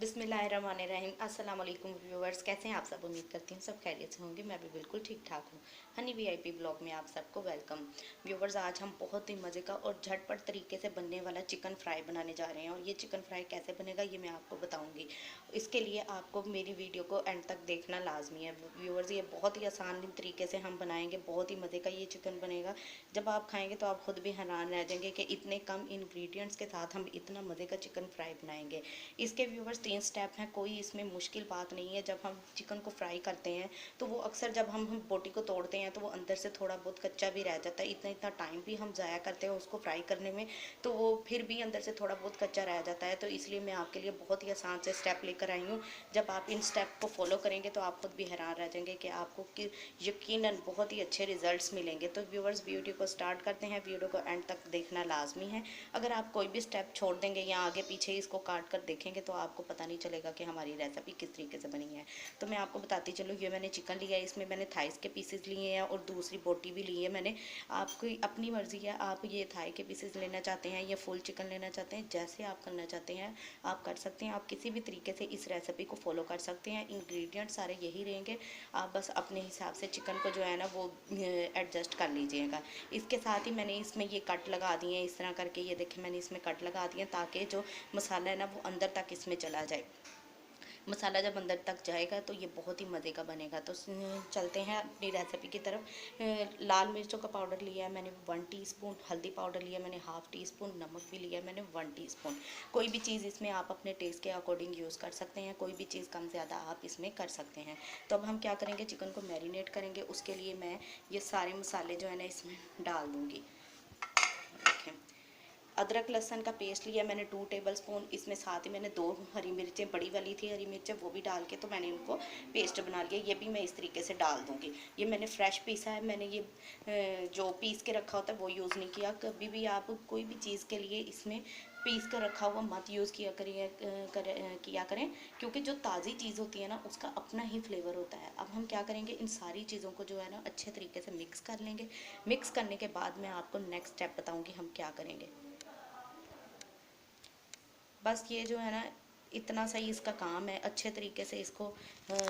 बिस्मिल्लाहिर्रहमानिर्रहीम। अस्सलाम वालेकुम व्यूवर्स, कैसे हैं आप सब? उम्मीद करती हूँ सब खैरियत से होंगे। मैं भी बिल्कुल ठीक ठाक हूँ। हनी वीआईपी ब्लॉग में आप सबको वेलकम। व्यूवर्स, आज हम बहुत ही मज़े का और झटपट तरीके से बनने वाला चिकन फ्राई बनाने जा रहे हैं, और ये चिकन फ्राई कैसे बनेगा ये मैं आपको बताऊँगी। इसके लिए आपको मेरी वीडियो को एंड तक देखना लाजमी है। व्यूवर्स, ये बहुत ही आसान तरीके से हम बनाएंगे, बहुत ही मज़े का ये चिकन बनेगा। जब आप खाएंगे तो आप खुद भी हैरान रह जाएंगे कि इतने कम इंग्रेडिएंट्स के साथ हम इतना मज़े का चिकन फ्राई बनाएंगे। इसके व्यूवर्स 3 स्टेप हैं, कोई इसमें मुश्किल बात नहीं है। जब हम चिकन को फ्राई करते हैं तो वो अक्सर जब हम बोटी को तोड़ते हैं तो वो अंदर से थोड़ा बहुत कच्चा भी रह जाता है। इतना इतना टाइम भी हम ज़ाया करते हैं उसको फ्राई करने में, तो वो फिर भी अंदर से थोड़ा बहुत कच्चा रह जाता है। तो इसलिए मैं आपके लिए बहुत ही आसान से स्टेप लेकर आई हूँ। जब आप इन स्टेप को फॉलो करेंगे तो आप खुद भी हैरान रह जाएंगे कि आपको यकीनन बहुत ही अच्छे रिजल्ट्स मिलेंगे। तो व्यूवर्स, वीडियो को स्टार्ट करते हैं। वीडियो को एंड तक देखना लाजमी है। अगर आप कोई भी स्टेप छोड़ देंगे या आगे पीछे इसको काट कर देखेंगे तो आपको पता नहीं चलेगा कि हमारी रेसिपी किस तरीके से बनी है। तो मैं आपको बताती चलूँ, ये मैंने चिकन लिया है, इसमें मैंने थाइस के पीसेस लिए हैं और दूसरी बोटी भी ली है मैंने। आपकी अपनी मर्ज़ी है, आप ये थाई के पीसेस लेना चाहते हैं या फुल चिकन लेना चाहते हैं, जैसे आप करना चाहते हैं आप कर सकते हैं। आप किसी भी तरीके से इस रेसिपी को फॉलो कर सकते हैं। इंग्रेडिएंट सारे यही रहेंगे, आप बस अपने हिसाब से चिकन को जो है ना वो एडजस्ट कर लीजिएगा। इसके साथ ही मैंने इसमें ये कट लगा दिए हैं इस तरह करके। ये देखें, मैंने इसमें कट लगा दिए ताकि जो मसाला है ना वो अंदर तक इसमें चला जाए। मसाला जब अंदर तक जाएगा तो ये बहुत ही मज़े का बनेगा। तो चलते हैं अपनी रेसिपी की तरफ। लाल मिर्चों का पाउडर लिया है मैंने 1 टीस्पून, हल्दी पाउडर लिया मैंने 1/2 टीस्पून, नमक भी लिया मैंने 1 टीस्पून। कोई भी चीज़ इसमें आप अपने टेस्ट के अकॉर्डिंग यूज़ कर सकते हैं, कोई भी चीज़ कम ज़्यादा आप इसमें कर सकते हैं। तो अब हम क्या करेंगे, चिकन को मैरिनेट करेंगे। उसके लिए मैं ये सारे मसाले जो है ना इसमें डाल दूँगी। देखें, अदरक लहसन का पेस्ट लिया मैंने 2 टेबलस्पून। इसमें साथ ही मैंने 2 हरी मिर्चें, बड़ी वाली थी हरी मिर्चें, वो भी डाल के तो मैंने उनको पेस्ट बना लिया। ये भी मैं इस तरीके से डाल दूँगी। ये मैंने फ्रेश पीसा है, मैंने ये जो पीस के रखा होता है वो यूज़ नहीं किया। कभी भी आप कोई भी चीज़ के लिए इसमें पीस कर रखा हुआ मत यूज़ किया करें, क्योंकि जो ताज़ी चीज़ होती है ना उसका अपना ही फ्लेवर होता है। अब हम क्या करेंगे, इन सारी चीज़ों को जो है ना अच्छे तरीके से मिक्स कर लेंगे। मिक्स करने के बाद मैं आपको नेक्स्ट स्टेप बताऊँगी हम क्या करेंगे। बस ये जो है ना इतना सही इसका काम है। अच्छे तरीके से इसको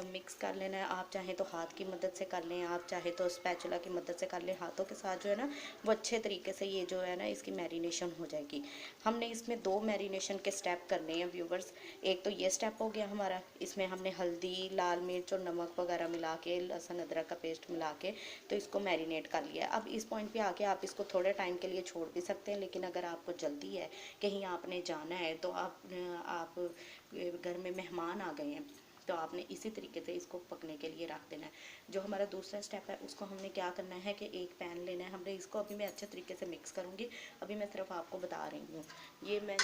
मिक्स कर लेना है। आप चाहें तो हाथ की मदद से कर लें, आप चाहे तो स्पैचुला की मदद से कर लें। हाथों के साथ जो है ना वो अच्छे तरीके से ये जो है ना इसकी मैरिनेशन हो जाएगी। हमने इसमें 2 मैरिनेशन के स्टेप करने हैं व्यूवर्स। एक तो ये स्टेप हो गया हमारा, इसमें हमने हल्दी, लाल मिर्च और नमक वगैरह मिला के, लहसुन अदरक का पेस्ट मिला के तो इसको मैरिनेट कर लिया। अब इस पॉइंट पे आके आप इसको थोड़े टाइम के लिए छोड़ भी सकते हैं, लेकिन अगर आपको जल्दी है, कहीं आपने जाना है, तो आप घर में मेहमान आ गए हैं तो आपने इसी तरीके से इसको पकने के लिए रख देना है। जो हमारा दूसरा स्टेप है उसको हमने क्या करना है कि एक पैन लेना है हमने। इसको अभी मैं अच्छे तरीके से मिक्स करूँगी, अभी मैं सिर्फ आपको बता रही हूँ। ये मैं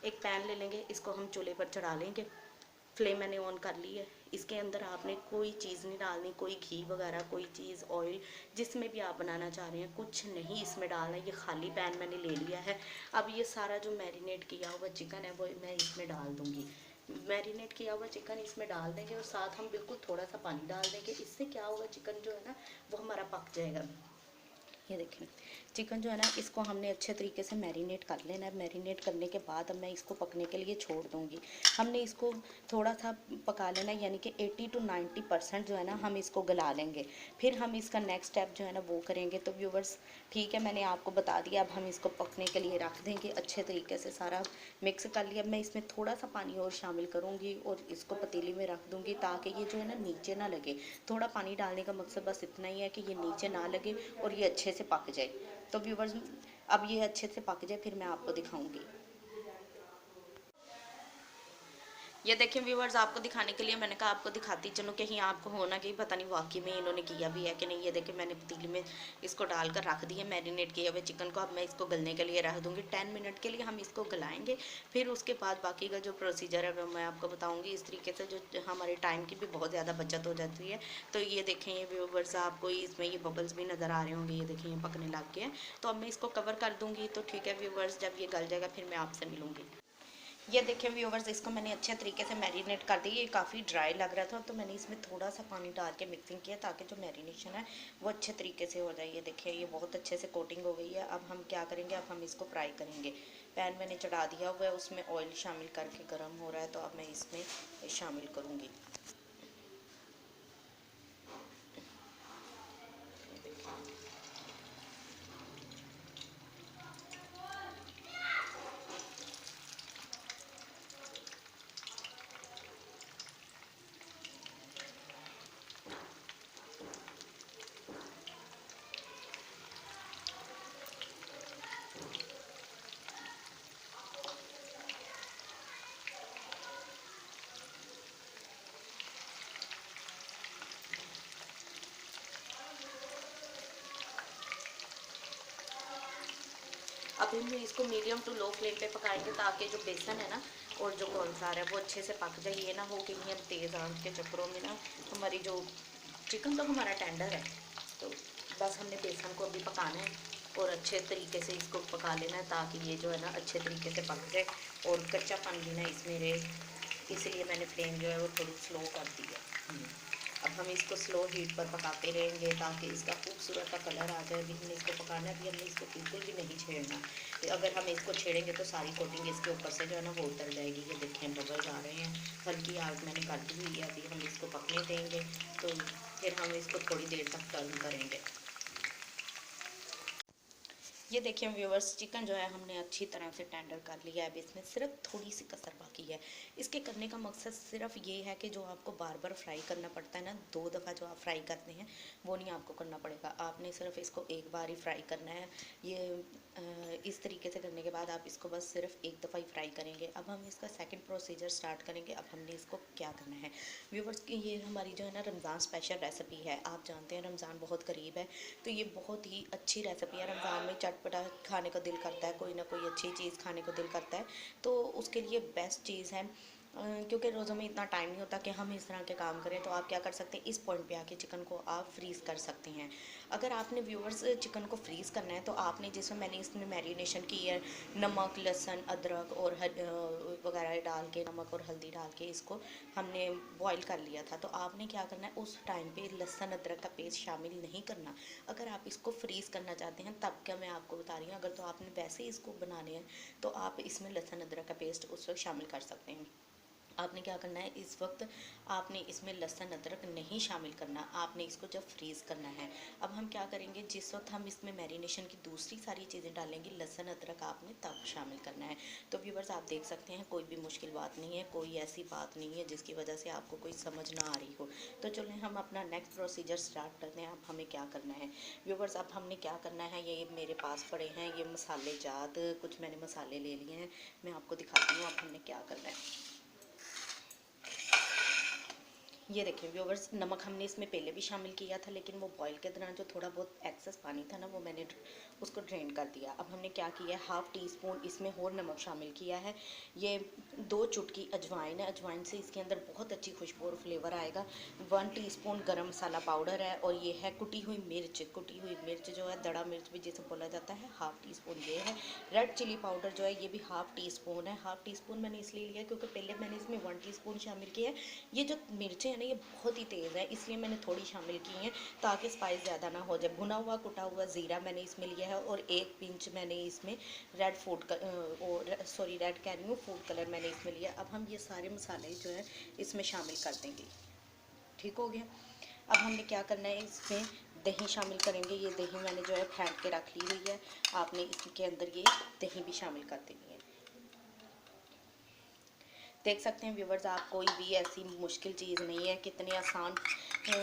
एक पैन ले लेंगे, इसको हम चूल्हे पर चढ़ा लेंगे। फ्लेम मैंने ऑन कर ली है। इसके अंदर आपने कोई चीज़ नहीं डालनी, कोई घी वगैरह, कोई चीज़, ऑयल, जिसमें भी आप बनाना चाह रहे हैं कुछ नहीं इसमें डालना है। ये खाली पैन मैंने ले लिया है। अब ये सारा जो मैरिनेट किया हुआ चिकन है वो मैं इसमें डाल दूँगी। मैरिनेट किया हुआ चिकन इसमें डाल देंगे और साथ हम बिल्कुल थोड़ा सा पानी डाल देंगे। इससे क्या होगा, चिकन जो है ना वो हमारा पक जाएगा। ये देखें, चिकन जो है ना इसको हमने अच्छे तरीके से मैरिनेट कर लेना है। मैरिनेट करने के बाद अब मैं इसको पकने के लिए छोड़ दूँगी। हमने इसको थोड़ा सा पका लेना है, यानी कि 80 to 90% जो है ना हम इसको गला लेंगे। फिर हम इसका नेक्स्ट स्टेप जो है ना वो करेंगे। तो व्यूवर्स, ठीक है, मैंने आपको बता दिया। अब हम इसको पकने के लिए रख देंगे। अच्छे तरीके से सारा मिक्स कर लिया। मैं इसमें थोड़ा सा पानी और शामिल करूँगी और इसको पतीली में रख दूँगी ताकि ये जो है ना नीचे ना लगे। थोड़ा पानी डालने का मकसद बस इतना ही है कि ये नीचे ना लगे और ये अच्छे से पक जाए। तो व्यूवर्स, अब ये अच्छे से पक जाए फिर मैं आपको दिखाऊंगी। ये देखिए व्यूवर्स, आपको दिखाने के लिए मैंने कहा आपको दिखाती चलो, कहीं आपको होना कि पता नहीं वाकई में इन्होंने किया भी है कि नहीं। ये देखिए, मैंने पतीली में इसको डालकर रख दिया मैरिनेट किए हुए चिकन को। अब मैं इसको गलने के लिए रख दूँगी। 10 मिनट के लिए हम इसको गलाएंगे। फिर उसके बाद बाकी का जो प्रोसीजर है वो मैं आपको बताऊँगी। इस तरीके से जो हमारे टाइम की भी बहुत ज़्यादा बचत हो जाती है। तो ये देखें, ये व्यूवर्स, आपको इसमें ये बबल्स भी नज़र आ रहे होंगे। ये देखें, ये पकने लग गए हैं। तो अब मैं इसको कवर कर दूँगी। तो ठीक है व्यूवर्स, जब ये गल जाएगा फिर मैं आपसे मिलूँगी। ये देखिए व्यूवर्स, इसको मैंने अच्छे तरीके से मैरिनेट कर दिया। ये काफ़ी ड्राई लग रहा था तो मैंने इसमें थोड़ा सा पानी डाल के मिक्सिंग किया ताकि जो मैरिनेशन है वो अच्छे तरीके से हो जाए। ये देखिए ये बहुत अच्छे से कोटिंग हो गई है। अब हम क्या करेंगे, अब हम इसको फ्राई करेंगे। पैन मैंने चढ़ा दिया हुआ है, उसमें ऑयल शामिल करके गर्म हो रहा है, तो अब मैं इसमें शामिल करूँगी। अब हम इसको मीडियम टू लो फ्लेम पे पकाएंगे ताकि जो बेसन है ना और जो कॉर्नफ्लावर है वो अच्छे से पक जाए। ये ना हो कि हम तेज़ आंच के चक्करों में ना हमारी जो चिकन तो हमारा टेंडर है, तो बस हमने बेसन को अभी पकाना है और अच्छे तरीके से इसको पका लेना है ताकि ये जो है ना अच्छे तरीके से पक जाए और कच्चापन भी ना इसमें रहे। इसलिए मैंने फ्लेम जो है वो थोड़ी स्लो कर दी है। अब हम इसको स्लो हीट पर पकाते रहेंगे ताकि इसका खूबसूरत सा कलर आ जाए। अभी हमने इसको पकाना है, अभी हमने इसको बिल्कुल भी नहीं छेड़ना। अगर हम इसको छेड़ेंगे तो सारी कोटिंग इसके ऊपर से जो है ना वो उतर जाएगी। ये देखें बबल्स आ रहे हैं, हल्की आग मैंने कर दी हुई है। अभी हम इसको पकने देंगे तो फिर हम इसको थोड़ी देर तक टर्न करेंगे। ये देखिए व्यूवर्स, चिकन जो है हमने अच्छी तरह से टेंडर कर लिया है। अब इसमें सिर्फ थोड़ी सी कसर बाकी है। इसके करने का मकसद सिर्फ ये है कि जो आपको बार बार फ्राई करना पड़ता है ना, 2 दफ़ा जो आप फ्राई करते हैं वो नहीं आपको करना पड़ेगा। आपने सिर्फ इसको एक बार ही फ्राई करना है। ये इस तरीके से करने के बाद आप इसको बस सिर्फ एक दफ़ा ही फ्राई करेंगे। अब हम इसका सेकंड प्रोसीजर स्टार्ट करेंगे। अब हमने इसको क्या करना है व्यूवर्स की, ये हमारी जो है ना रमज़ान स्पेशल रेसिपी है। आप जानते हैं रमज़ान बहुत करीब है, तो ये बहुत ही अच्छी रेसिपी है। रमज़ान में चटपटा खाने को दिल करता है, कोई ना कोई अच्छी चीज़ खाने को दिल करता है, तो उसके लिए बेस्ट चीज़ है। क्योंकि रोज़ों में इतना टाइम नहीं होता कि हम इस तरह के काम करें, तो आप क्या कर सकते हैं, इस पॉइंट पे आके चिकन को आप फ्रीज़ कर सकते हैं। अगर आपने व्यूअर्स चिकन को फ्रीज़ करना है तो आपने, जिसमें मैंने इसमें मैरिनेशन की है, नमक लहसुन अदरक और वगैरह डाल के, नमक और हल्दी डाल के इसको हमने बॉईल कर लिया था, तो आपने क्या करना है, उस टाइम पे लहसुन अदरक का पेस्ट शामिल नहीं करना। अगर आप इसको फ्रीज़ करना चाहते हैं तब क्या मैं आपको बता रही हूँ। अगर तो आपने वैसे ही इसको बनाने हैं तो आप इसमें लहसुन अदरक का पेस्ट उस वक्त शामिल कर सकते हैं। आपने क्या करना है, इस वक्त आपने इसमें लहसुन अदरक नहीं शामिल करना, आपने इसको जब फ्रीज़ करना है। अब हम क्या करेंगे, जिस वक्त हम इसमें मैरिनेशन की दूसरी सारी चीज़ें डालेंगे, लहसुन अदरक आपने तब शामिल करना है। तो व्यूवर्स आप देख सकते हैं कोई भी मुश्किल बात नहीं है, कोई ऐसी बात नहीं है जिसकी वजह से आपको कोई समझ ना आ रही हो। तो चलें हम अपना नेक्स्ट प्रोसीजर स्टार्ट करते हैं। अब हमें क्या करना है व्यूवर्स, अब हमने क्या करना है, ये मेरे पास पड़े हैं ये मसाले जात, कुछ मैंने मसाले ले लिए हैं, मैं आपको दिखाती हूँ अब हमने क्या करना है। ये देखिए व्यूवर्स, नमक हमने इसमें पहले भी शामिल किया था, लेकिन वो बॉईल के दौरान जो थोड़ा बहुत एक्सेस पानी था ना वो मैंने उसको ड्रेन कर दिया। अब हमने क्या किया है, 1/2 टीस्पून इसमें और नमक शामिल किया है। ये 2 चुटकी अजवाइन है, अजवाइन से इसके अंदर बहुत अच्छी खुशबू और फ्लेवर आएगा। 1 टीस्पून गरम मसाला पाउडर है, और ये है कुटी हुई मिर्च। कुटी हुई मिर्च जो है, दड़ा मिर्च भी जिसे बोला जाता है, 1/2 टीस्पून ये है। रेड चिली पाउडर जो है ये भी 1/2 टीस्पून है। 1/2 टीस्पून मैंने इसलिए लिया क्योंकि पहले मैंने इसमें 1 टीस्पून शामिल किया है। ये जो मिर्चें हैं ना ये बहुत ही तेज़ है, इसलिए मैंने थोड़ी शामिल की हैं ताकि स्पाइस ज़्यादा ना हो जाए। भुना हुआ कुटा हुआ ज़ीरा मैंने इसमें लिया है, और 1 पिंच मैंने इसमें रेड कह रही हूँ, फूड कलर मैंने इसमें लिया। अब हम ये सारे मसाले जो है इसमें शामिल कर देंगे। ठीक हो गया। अब हमने क्या करना है, इसमें दही शामिल करेंगे। ये दही मैंने जो है फेंट के रख ली हुई है, आपने इसके अंदर ये दही भी शामिल कर देनी है। देख सकते हैं व्यूवर्स, आप कोई भी ऐसी मुश्किल चीज़ नहीं है, कितने आसान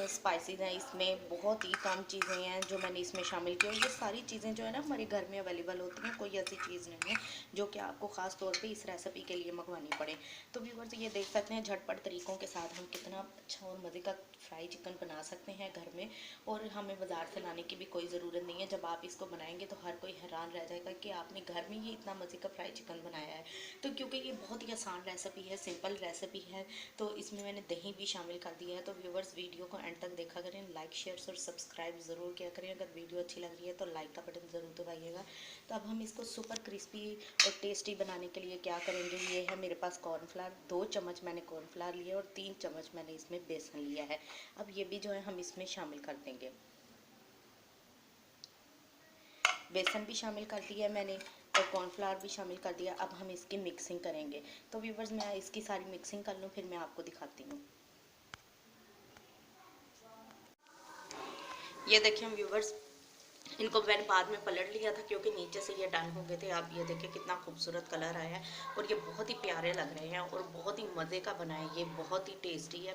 स्पाइसेस हैं इसमें, बहुत ही कम चीज़ें हैं जो मैंने इसमें शामिल की, और ये सारी चीज़ें जो है ना हमारे घर में अवेलेबल होती हैं। कोई ऐसी चीज़ नहीं है जो कि आपको ख़ास तौर पे इस रेसिपी के लिए मंगवानी पड़े। तो व्यूवर्स ये देख सकते हैं झटपट तरीक़ों के साथ हम कितना अच्छा और मज़े का फ्राई चिकन बना सकते हैं घर में, और हमें बाज़ार से लाने की भी कोई ज़रूरत नहीं है। जब आप इसको बनाएंगे तो हर कोई हैरान रह जाएगा कि आपने घर में ही इतना मज़े का फ्राई चिकन बनाया है। तो क्योंकि ये बहुत ही आसान रेसिपी है, सिंपल रेसिपी है। तो इसमें मैंने दही भी शामिल कर दिया है। तो व्यूवर्स वीडियो को एंड तक देखा करें, लाइक शेयर और सब्सक्राइब ज़रूर किया करें। अगर वीडियो अच्छी लग रही है तो लाइक का बटन ज़रूर दबाइएगा। तो अब हम इसको सुपर क्रिस्पी और टेस्टी बनाने के लिए क्या करेंगे, ये है मेरे पास कॉर्नफ्लावर, 2 चम्मच मैंने कॉर्नफ्लावर लिया और 3 चम्मच मैंने इसमें बेसन लिया है। अब ये भी जो है हम इसमें शामिल कर देंगे। बेसन भी शामिल कर दिया है मैंने और कॉर्नफ्लावर भी शामिल कर दिया। अब हम इसकी मिक्सिंग करेंगे। तो व्यूवर्स मैं इसकी सारी मिक्सिंग कर लूँ, फिर मैं आपको दिखाती हूँ। ये देखिए हम व्यूवर्स, इनको मैंने बाद में पलट लिया था क्योंकि नीचे से ये डन हो गए थे। अब ये देखिए कितना खूबसूरत कलर आया है और ये बहुत ही प्यारे लग रहे हैं और बहुत ही मज़े का बना है। ये बहुत ही टेस्टी है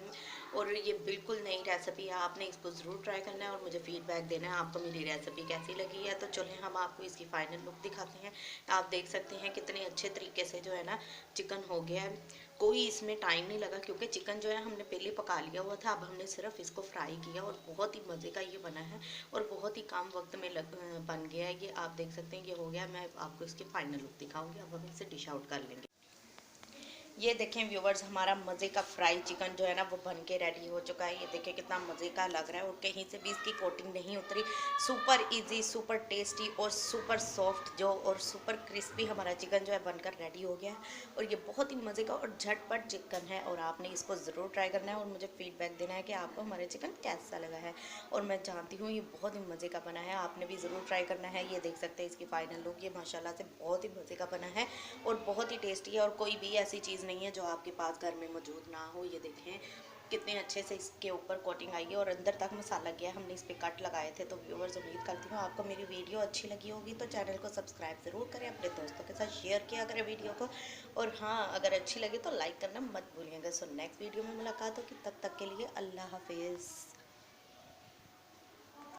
और ये बिल्कुल नई रेसिपी है। आपने इसको ज़रूर ट्राई करना है और मुझे फीडबैक देना है आपको मेरी रेसिपी कैसी लगी है। तो चलें हम आपको इसकी फ़ाइनल लुक दिखाते हैं। आप देख सकते हैं कितने अच्छे तरीके से जो है ना चिकन हो गया है। कोई इसमें टाइम नहीं लगा क्योंकि चिकन जो है हमने पहले पका लिया हुआ था। अब हमने सिर्फ इसको फ्राई किया और बहुत ही मज़े का ये बना है और बहुत ही कम वक्त में बन गया है। ये आप देख सकते हैं, ये हो गया। मैं आपको इसकी फाइनल लुक दिखाऊंगी। अब हम इसे डिश आउट कर लेंगे। ये देखें व्यूवर्स, हमारा मज़े का फ्राई चिकन जो है ना वो बन के रेडी हो चुका है। ये देखें कितना मज़े का लग रहा है और कहीं से भी इसकी कोटिंग नहीं उतरी। सुपर इजी, सुपर टेस्टी और सुपर सॉफ्ट जो और सुपर क्रिस्पी हमारा चिकन जो है बनकर रेडी हो गया है और ये बहुत ही मज़े का और झटपट चिकन है और आपने इसको ज़रूर ट्राई करना है और मुझे फीडबैक देना है कि आपको हमारे चिकन कैसा लगा है। और मैं जानती हूँ ये बहुत ही मज़े का बना है, आपने भी ज़रूर ट्राई करना है। ये देख सकते हैं इसकी फ़ाइनल लुक, ये माशाल्लाह से बहुत ही मज़े का बना है और बहुत ही टेस्टी है और कोई भी ऐसी चीज़ नहीं है जो आपके पास घर में मौजूद ना हो। ये देखें कितने अच्छे से इसके ऊपर कोटिंग आई है और अंदर तक मसाला गया। हमने इस पे कट लगाए थे। तो व्यूवर्स उम्मीद करती हूँ आपको मेरी वीडियो अच्छी लगी होगी। तो चैनल को सब्सक्राइब ज़रूर करें, अपने दोस्तों के साथ शेयर किया करें वीडियो को और हाँ, अगर अच्छी लगे तो लाइक करना मत भूलिएगा। सो नेक्स्ट वीडियो में मुलाकात होगी, तब तक के लिए अल्लाह हाफिज़।